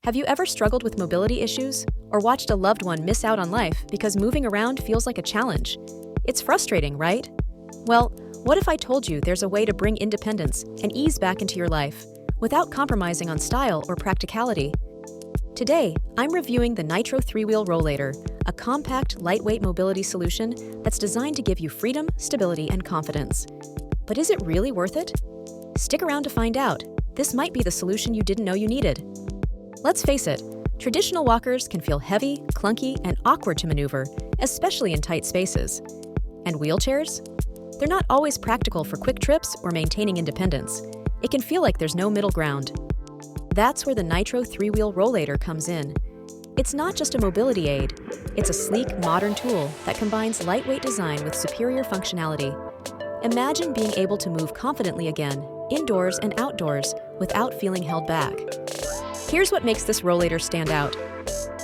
Have you ever struggled with mobility issues or watched a loved one miss out on life because moving around feels like a challenge? It's frustrating, right? Well, what if I told you there's a way to bring independence and ease back into your life without compromising on style or practicality? Today, I'm reviewing the Nitro 3-wheel Rollator, a compact, lightweight mobility solution that's designed to give you freedom, stability, and confidence. But is it really worth it? Stick around to find out. This might be the solution you didn't know you needed. Let's face it, traditional walkers can feel heavy, clunky, and awkward to maneuver, especially in tight spaces. And wheelchairs? They're not always practical for quick trips or maintaining independence. It can feel like there's no middle ground. That's where the Nitro 3-wheel Rollator comes in. It's not just a mobility aid. It's a sleek, modern tool that combines lightweight design with superior functionality. Imagine being able to move confidently again, indoors and outdoors, without feeling held back. Here's what makes this Rollator stand out.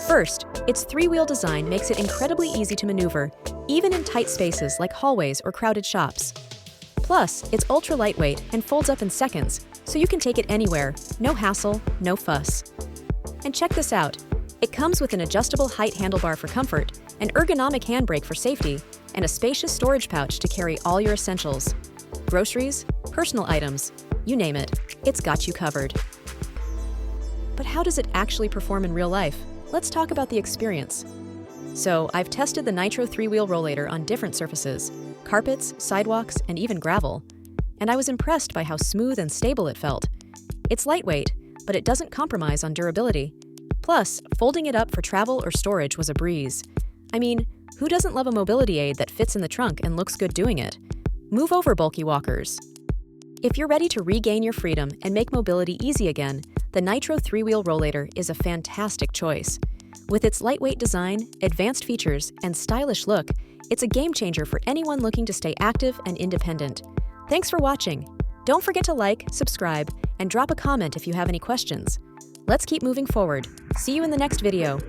First, its 3-wheel design makes it incredibly easy to maneuver, even in tight spaces like hallways or crowded shops. Plus, it's ultra lightweight and folds up in seconds, so you can take it anywhere, no hassle, no fuss. And check this out. It comes with an adjustable height handlebar for comfort, an ergonomic handbrake for safety, and a spacious storage pouch to carry all your essentials. Groceries, personal items, you name it, it's got you covered. But how does it actually perform in real life? Let's talk about the experience. So, I've tested the Nitro 3-wheel Rollator on different surfaces, carpets, sidewalks, and even gravel. And I was impressed by how smooth and stable it felt. It's lightweight, but it doesn't compromise on durability. Plus, folding it up for travel or storage was a breeze. I mean, who doesn't love a mobility aid that fits in the trunk and looks good doing it? Move over, bulky walkers. If you're ready to regain your freedom and make mobility easy again, the Nitro 3-wheel Rollator is a fantastic choice. With its lightweight design, advanced features, and stylish look, it's a game changer for anyone looking to stay active and independent. Thanks for watching. Don't forget to like, subscribe, and drop a comment if you have any questions. Let's keep moving forward. See you in the next video.